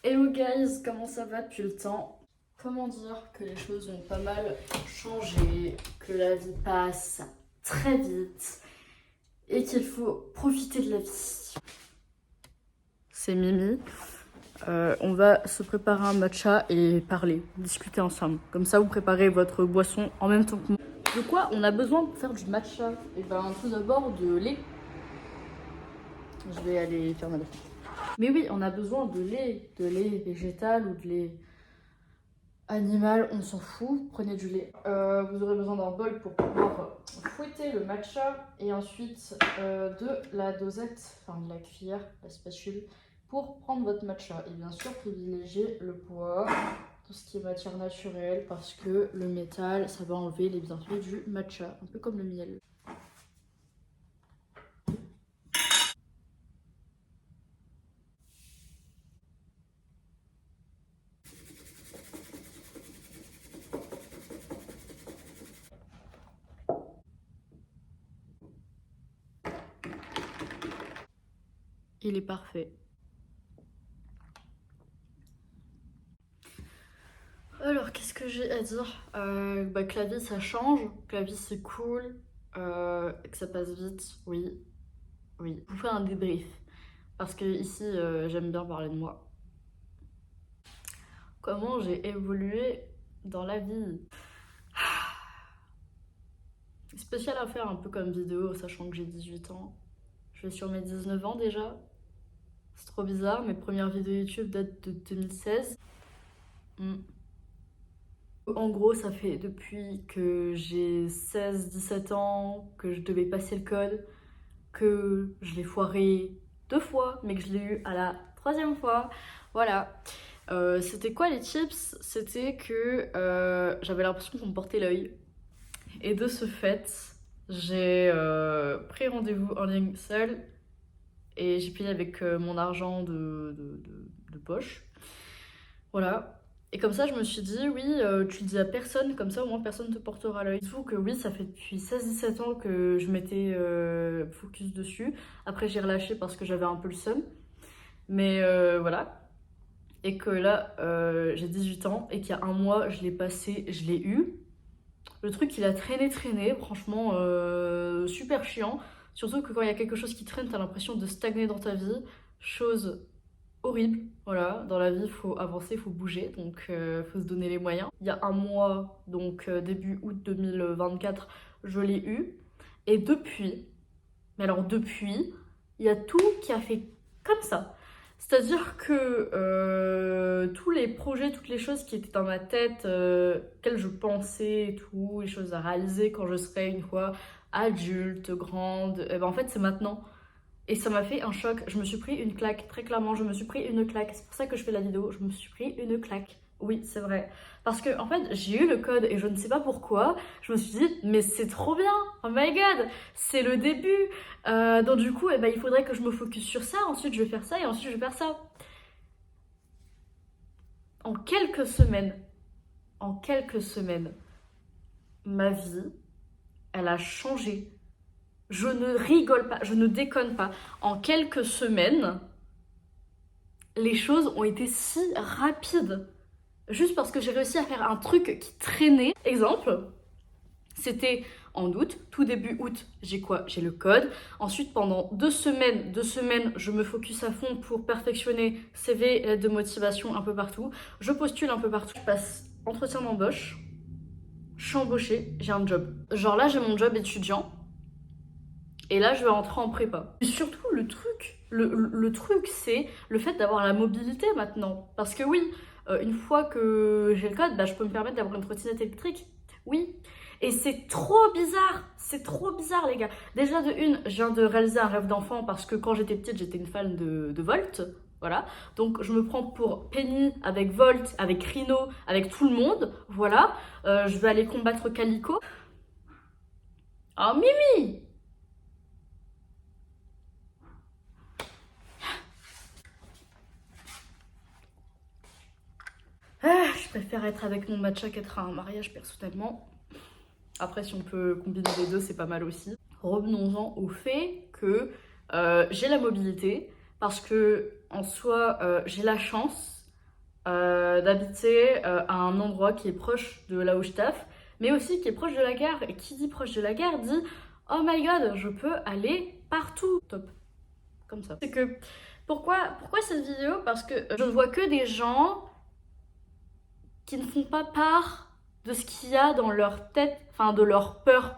Hello guys, comment ça va depuis le temps? Comment dire que les choses ont pas mal changé, que la vie passe très vite et qu'il faut profiter de la vie. C'est Mimi. On va se préparer un matcha et parler, discuter ensemble. Comme ça, vous préparez votre boisson en même temps que moi. De quoi on a besoin pour faire du matcha? Et ben tout d'abord de lait. Je vais aller faire ma lait. Mais oui, on a besoin de lait végétal ou de lait animal, on s'en fout, prenez du lait. Vous aurez besoin d'un bol pour pouvoir fouetter le matcha et ensuite de la dosette, enfin de la cuillère, la spatule, pour prendre votre matcha. Et bien sûr, privilégiez le bois, tout ce qui est matière naturelle, parce que le métal, ça va enlever les bienfaits du matcha, un peu comme le miel. Il est parfait. Alors, qu'est-ce que j'ai à dire? Que la vie ça change, que la vie c'est cool, que ça passe vite, oui. Oui, je vous fais un débrief. Parce que ici, j'aime bien parler de moi. Comment j'ai évolué dans la vie? Spécial à faire un peu comme vidéo, sachant que j'ai 18 ans. Je vais sur mes 19 ans déjà. C'est trop bizarre, mes premières vidéos YouTube datent de 2016. En gros, ça fait depuis que j'ai 16-17 ans que je devais passer le code, que je l'ai foiré 2 fois, mais que je l'ai eu à la 3e fois. Voilà. C'était quoi les tips? C'était que j'avais l'impression qu'on me portait l'œil. Et de ce fait, j'ai pris rendez-vous en ligne seule et j'ai payé avec mon argent de poche. Voilà. Et comme ça, je me suis dit, oui, tu le dis à personne, comme ça au moins personne ne te portera l'œil. Il faut que oui, ça fait depuis 16-17 ans que je m'étais focus dessus. Après, j'ai relâché parce que j'avais un peu le seum. Mais voilà. Et que là, j'ai 18 ans et qu'il y a un mois, je l'ai passé, je l'ai eu. Le truc, il a traîné, franchement, super chiant. Surtout que quand il y a quelque chose qui traîne, t'as l'impression de stagner dans ta vie. Chose horrible, voilà. Dans la vie, il faut avancer, il faut bouger, donc faut se donner les moyens. Il y a un mois, donc début août 2024, je l'ai eu. Et depuis, mais alors depuis, il y a tout qui a fait comme ça. C'est-à-dire que tous les projets, toutes les choses qui étaient dans ma tête, auxquelles je pensais et tout, les choses à réaliser quand je serai une fois adulte, grande, et ben en fait c'est maintenant. Et ça m'a fait un choc. Je me suis pris une claque, très clairement, je me suis pris une claque. C'est pour ça que je fais la vidéo, je me suis pris une claque. Oui, c'est vrai. Parce que, en fait, j'ai eu le code et je ne sais pas pourquoi. Je me suis dit, mais c'est trop bien. Oh my god, c'est le début. Donc, du coup, eh ben, il faudrait que je me focus sur ça. Ensuite, je vais faire ça et ensuite, je vais faire ça. En quelques semaines, ma vie, elle a changé. Je ne rigole pas, je ne déconne pas. En quelques semaines, les choses ont été si rapides. Juste parce que j'ai réussi à faire un truc qui traînait. Exemple, c'était en août, tout début août, j'ai quoi? J'ai le code. Ensuite, pendant 2 semaines, je me focus à fond pour perfectionner CV, lettre de motivation un peu partout. Je postule un peu partout. Je passe entretien d'embauche. Je suis embauchée, j'ai un job. Genre là, j'ai mon job étudiant. Et là, je vais rentrer en prépa. Et surtout, le truc, c'est le fait d'avoir la mobilité maintenant. Parce que oui, une fois que j'ai le code, bah, je peux me permettre d'avoir une trottinette électrique. Oui. Et c'est trop bizarre les gars. Déjà de une, je viens de réaliser un rêve d'enfant parce que quand j'étais petite, j'étais une fan de Volt. Voilà. Donc je me prends pour Penny avec Volt, avec Rhino, avec tout le monde. Voilà. Je vais aller combattre Calico. Oh Mimi! Je préfère être avec mon matcha qu'être à un mariage personnellement. Après, si on peut combiner les deux, c'est pas mal aussi. Revenons-en au fait que j'ai la mobilité parce que en soi, j'ai la chance d'habiter à un endroit qui est proche de là où je taffe, mais aussi qui est proche de la gare. Et qui dit proche de la gare dit oh my god, je peux aller partout. Top. Comme ça. C'est que pourquoi cette vidéo? Parce que je ne vois que des gens qui ne font pas part de ce qu'il y a dans leur tête, enfin de leur peur.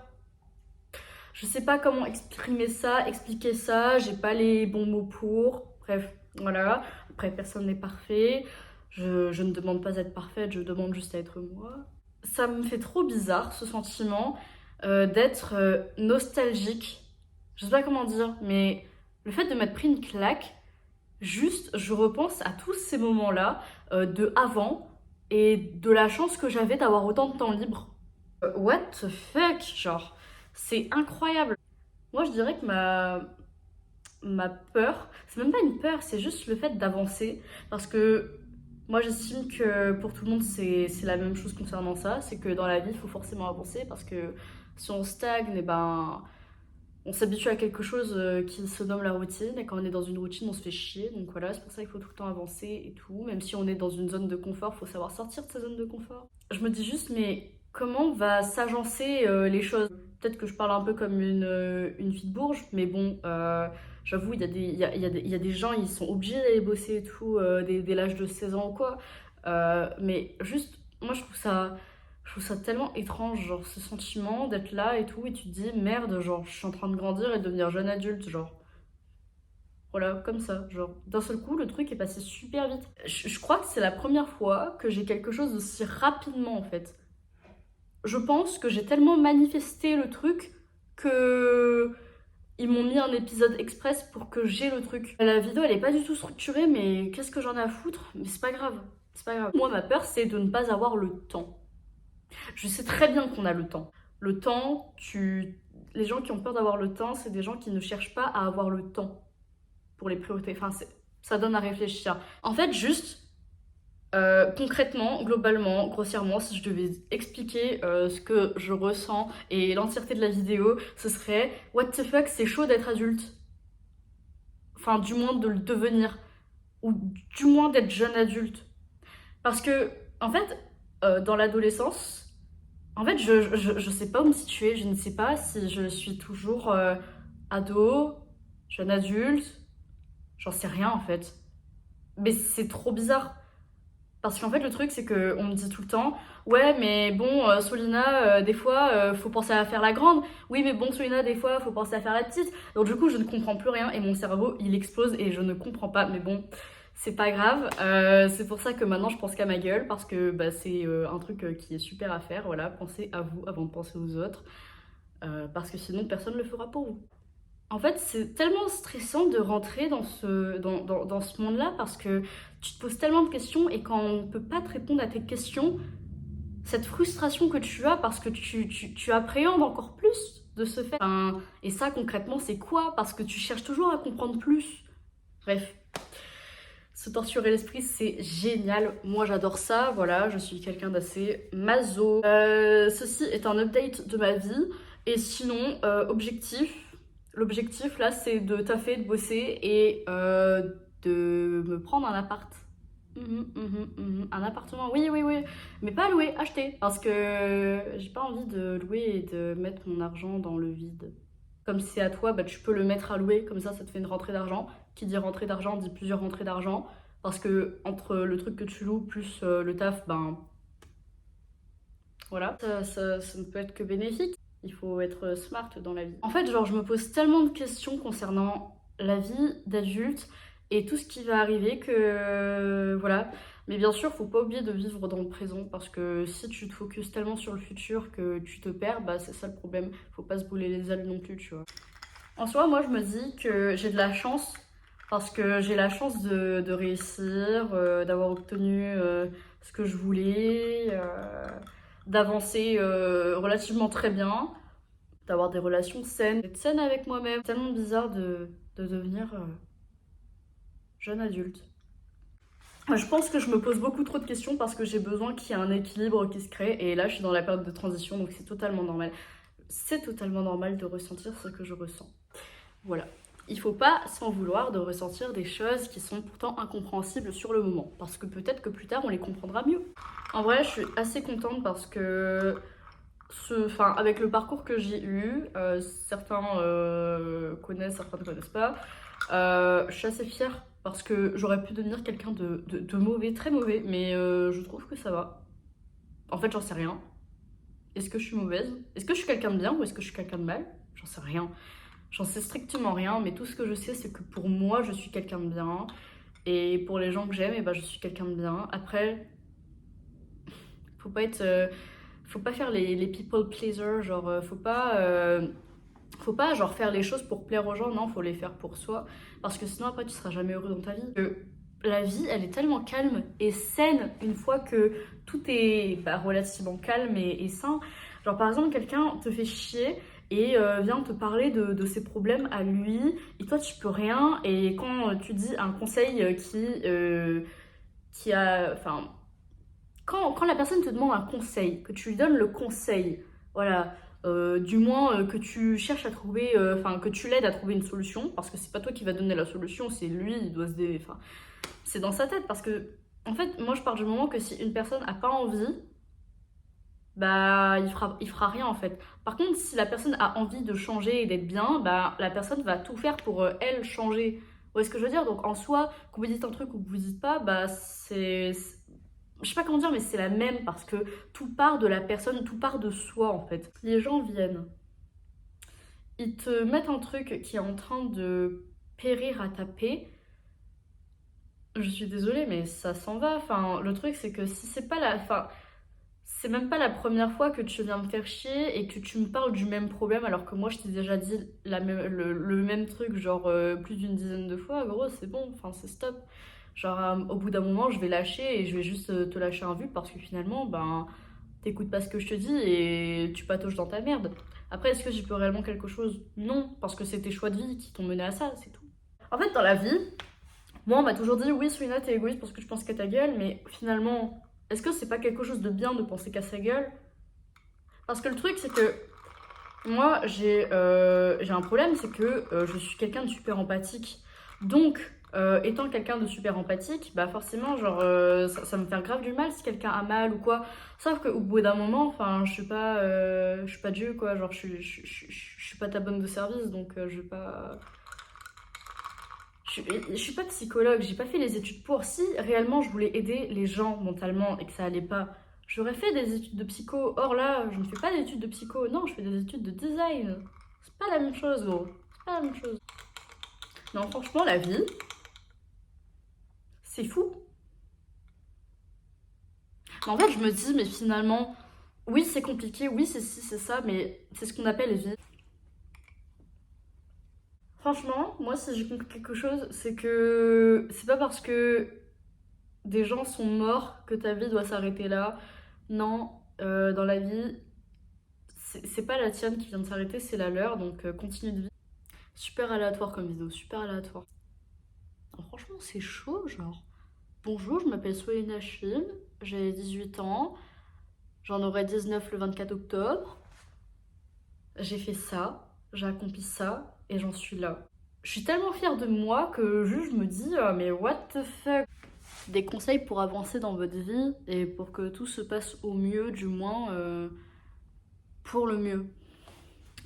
Je sais pas comment expliquer ça, j'ai pas les bons mots pour. Bref, voilà. Après, personne n'est parfait. Je ne demande pas à être parfaite, je demande juste à être moi. Ça me fait trop bizarre ce sentiment d'être nostalgique. Je sais pas comment dire, mais le fait de m'être pris une claque, juste je repense à tous ces moments-là de avant et de la chance que j'avais d'avoir autant de temps libre. What the fuck, genre, c'est incroyable. Moi je dirais que ma peur, c'est même pas une peur, c'est juste le fait d'avancer. Parce que moi j'estime que pour tout le monde c'est la même chose concernant ça. C'est que dans la vie il faut forcément avancer parce que si on stagne, et ben on s'habitue à quelque chose qui se nomme la routine. Et quand on est dans une routine on se fait chier. Donc voilà, c'est pour ça qu'il faut tout le temps avancer et tout. Même si on est dans une zone de confort, il faut savoir sortir de sa zone de confort. Je me dis juste mais comment va s'agencer les choses? Peut-être que je parle un peu comme une fille de Bourges, mais bon, j'avoue, il y a des gens, ils sont obligés d'aller bosser et tout, dès l'âge de 16 ans ou quoi. Mais juste, moi, je trouve ça tellement étrange, genre, ce sentiment d'être là et tout, et tu te dis, merde, genre, je suis en train de grandir et de devenir jeune adulte, genre. Voilà, comme ça, genre, d'un seul coup, le truc est passé super vite. Je crois que c'est la première fois que j'ai quelque chose aussi rapidement, en fait. Je pense que j'ai tellement manifesté le truc que ils m'ont mis un épisode express pour que j'ai le truc. La vidéo elle est pas du tout structurée, mais qu'est-ce que j'en ai à foutre? Mais c'est pas grave, c'est pas grave. Moi ma peur c'est de ne pas avoir le temps. Je sais très bien qu'on a le temps. Le temps, les gens qui ont peur d'avoir le temps, c'est des gens qui ne cherchent pas à avoir le temps pour les priorités. Enfin, ça donne à réfléchir. En fait, juste concrètement, globalement, grossièrement, si je devais expliquer ce que je ressens et l'entièreté de la vidéo, ce serait what the fuck, c'est chaud d'être adulte. Enfin, du moins de le devenir. Ou du moins d'être jeune adulte. Parce que, en fait, dans l'adolescence, en fait, je sais pas où me situer. Je ne sais pas si je suis toujours ado, jeune adulte. J'en sais rien en fait. Mais c'est trop bizarre. Parce qu'en fait, le truc, c'est qu'on me dit tout le temps ouais, mais bon, Solina, des fois, faut penser à faire la grande. Oui, mais bon, Solina, des fois, faut penser à faire la petite. Donc, du coup, je ne comprends plus rien et mon cerveau, il explose et je ne comprends pas. Mais bon, c'est pas grave. C'est pour ça que maintenant, je pense qu'à ma gueule parce que bah, c'est un truc qui est super à faire. Voilà, pensez à vous avant de penser aux autres. Parce que sinon, personne ne le fera pour vous. En fait, c'est tellement stressant de rentrer dans ce monde-là parce que tu te poses tellement de questions et quand on ne peut pas te répondre à tes questions, cette frustration que tu as parce que tu appréhendes encore plus de ce fait. Enfin, et ça, concrètement, c'est quoi? Parce que tu cherches toujours à comprendre plus. Bref. Se torturer l'esprit, c'est génial. Moi, j'adore ça. Voilà, je suis quelqu'un d'assez maso. Ceci est un update de ma vie. Et sinon, l'objectif là, c'est de taffer, de bosser et de me prendre un appart. Un appartement, oui, mais pas louer, acheter. Parce que j'ai pas envie de louer et de mettre mon argent dans le vide. Comme c'est à toi, bah, tu peux le mettre à louer, comme ça te fait une rentrée d'argent. Qui dit rentrée d'argent dit plusieurs rentrées d'argent. Parce que entre le truc que tu loues plus le taf, ben voilà, ça ne peut être que bénéfique. Il faut être smart dans la vie. En fait, genre, je me pose tellement de questions concernant la vie d'adulte et tout ce qui va arriver que voilà. Mais bien sûr, faut pas oublier de vivre dans le présent parce que si tu te focuses tellement sur le futur que tu te perds, bah c'est ça le problème. Faut pas se brûler les ailes non plus, tu vois. En soi, moi, je me dis que j'ai de la chance parce que j'ai la chance de réussir, d'avoir obtenu ce que je voulais, d'avancer relativement très bien, d'avoir des relations saines, d'être saine avec moi-même. C'est tellement bizarre de devenir jeune adulte. Je pense que je me pose beaucoup trop de questions parce que j'ai besoin qu'il y ait un équilibre qui se crée et là je suis dans la période de transition donc c'est totalement normal. C'est totalement normal de ressentir ce que je ressens. Voilà. il faut pas s'en vouloir de ressentir des choses qui sont pourtant incompréhensibles sur le moment, parce que peut-être que plus tard on les comprendra mieux. En vrai, je suis assez contente parce que avec le parcours que j'ai eu, certains connaissent, certains ne connaissent pas, je suis assez fière parce que j'aurais pu devenir quelqu'un de mauvais, très mauvais, mais je trouve que ça va. En fait, j'en sais rien. Est-ce que je suis mauvaise? Est-ce que je suis quelqu'un de bien ou est-ce que je suis quelqu'un de mal? J'en sais rien. J'en sais strictement rien, mais tout ce que je sais, c'est que pour moi, je suis quelqu'un de bien. Et pour les gens que j'aime, je suis quelqu'un de bien. Après, faut pas faut pas faire les people pleasers, genre, faut pas genre faire les choses pour plaire aux gens, non, faut les faire pour soi. Parce que sinon, après, tu seras jamais heureux dans ta vie. La vie, elle est tellement calme et saine une fois que tout est relativement calme et sain. Genre, par exemple, quelqu'un te fait chier et vient te parler de ses problèmes à lui, et toi, tu peux rien. Et quand tu dis un conseil qui a... Enfin, quand la personne te demande un conseil, que tu lui donnes le conseil, voilà, du moins que tu cherches à trouver, que tu l'aides à trouver une solution, parce que c'est pas toi qui va donner la solution, c'est lui, il doit c'est dans sa tête, parce que, en fait, moi je pars du moment que si une personne a pas envie, il fera rien en fait. Par contre, si la personne a envie de changer et d'être bien, la personne va tout faire pour elle changer. Vous voyez ce que je veux dire? Donc en soi, que vous dites un truc ou que vous dites pas, je sais pas comment dire, mais c'est la même parce que tout part de la personne, tout part de soi en fait. Les gens viennent, ils te mettent un truc qui est en train de périr à ta paix. Je suis désolée, mais ça s'en va. Enfin, le truc, c'est que si c'est pas c'est même pas la première fois que tu viens me faire chier et que tu me parles du même problème alors que moi je t'ai déjà dit le même truc genre plus d'une dizaine de fois, gros, c'est bon, enfin c'est stop. Genre au bout d'un moment je vais lâcher et je vais juste te lâcher un vue parce que finalement t'écoutes pas ce que je te dis et tu patauges dans ta merde. Après, est-ce que j'y peux réellement quelque chose? Non, parce que c'est tes choix de vie qui t'ont mené à ça, c'est tout. En fait, dans la vie, moi on m'a toujours dit oui, Swina, t'es égoïste parce que tu penses qu'à ta gueule, mais finalement, est-ce que c'est pas quelque chose de bien de penser qu'à sa gueule? Parce que le truc, c'est que moi, j'ai un problème, c'est que je suis quelqu'un de super empathique. Donc, étant quelqu'un de super empathique, forcément, genre, ça me fait grave du mal si quelqu'un a mal ou quoi. Sauf qu'au bout d'un moment, enfin, je suis pas Dieu, quoi. Genre, je suis pas ta bonne de service, donc je vais pas... Je suis pas psychologue, j'ai pas fait les études pour. Si réellement je voulais aider les gens mentalement et que ça allait pas, j'aurais fait des études de psycho. Or là, je ne fais pas d'études de psycho, non, je fais des études de design. C'est pas la même chose, gros. C'est pas la même chose. Non, franchement, la vie, c'est fou. Mais en fait, je me dis, mais finalement, oui, c'est compliqué, oui, c'est ci, c'est ça, mais c'est ce qu'on appelle vie. Franchement, moi, si j'ai compris quelque chose, c'est que c'est pas parce que des gens sont morts que ta vie doit s'arrêter là. Non, dans la vie, c'est pas la tienne qui vient de s'arrêter, c'est la leur, donc continue de vivre. Super aléatoire comme vidéo, super aléatoire. Non, franchement, c'est chaud, genre. Bonjour, je m'appelle Soelina Chine, j'ai 18 ans, j'en aurai 19 le 24 octobre. J'ai fait ça, j'ai accompli ça, et j'en suis là. Je suis tellement fière de moi que juste je me dis, mais what the fuck? Des conseils pour avancer dans votre vie et pour que tout se passe au mieux, du moins pour le mieux.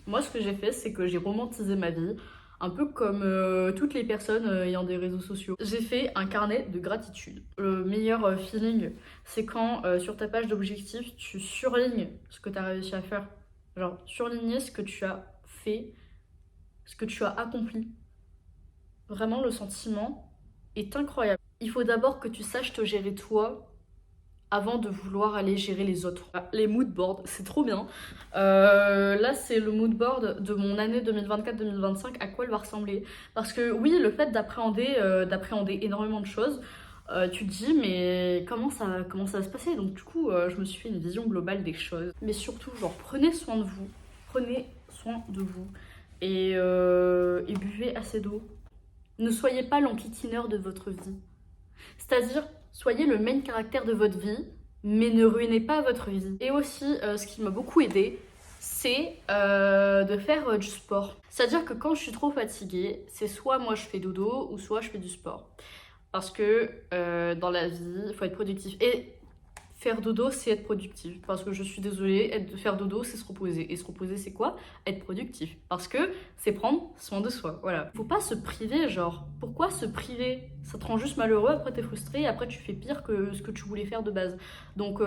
Moi, ce que j'ai fait, c'est que j'ai romantisé ma vie, un peu comme toutes les personnes ayant des réseaux sociaux. J'ai fait un carnet de gratitude. Le meilleur feeling, c'est quand sur ta page d'objectifs, tu surlignes ce que tu as réussi à faire. Genre, surligner ce que tu as fait, ce que tu as accompli. Vraiment, le sentiment est incroyable. Il faut d'abord que tu saches te gérer toi avant de vouloir aller gérer les autres. Les mood boards, c'est trop bien. Là, c'est le mood board de mon année 2024-2025, à quoi elle va ressembler. Parce que oui, le fait d'appréhender énormément de choses, tu te dis, mais comment ça va se passer? Donc du coup, je me suis fait une vision globale des choses. Mais surtout, genre, prenez soin de vous. Prenez soin de vous. Et buvez assez d'eau. Ne soyez pas l'enquiquineur de votre vie. C'est-à-dire, soyez le main caractère de votre vie, mais ne ruinez pas votre vie. Et aussi, ce qui m'a beaucoup aidé, c'est de faire du sport. C'est-à-dire que quand je suis trop fatiguée, c'est soit moi je fais dodo ou soit je fais du sport. Parce que dans la vie, il faut être productif. Et faire dodo, c'est être productif. Parce que je suis désolée, faire dodo, c'est se reposer. Et se reposer, c'est quoi? Être productif. Parce que c'est prendre soin de soi. Voilà. Faut pas se priver, genre. Pourquoi se priver? Ça te rend juste malheureux, après t'es frustré, et après tu fais pire que ce que tu voulais faire de base. Donc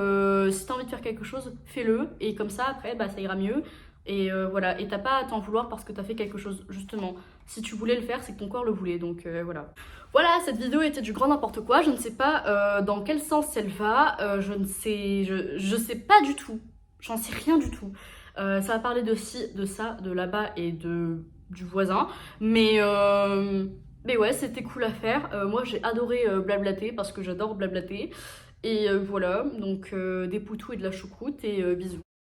si t'as envie de faire quelque chose, fais-le. Et comme ça, après, bah, ça ira mieux. Et voilà. Et t'as pas à t'en vouloir parce que t'as fait quelque chose, justement. Si tu voulais le faire, c'est que ton corps le voulait. Donc voilà. Voilà, cette vidéo était du grand n'importe quoi. Je ne sais pas dans quel sens elle va. Je sais pas du tout. J'en sais rien du tout. Ça va parler de ci, de ça, de là-bas et du voisin. Mais ouais, c'était cool à faire. Moi, j'ai adoré blablater parce que j'adore blablater. Et voilà, donc des poutous et de la choucroute et bisous.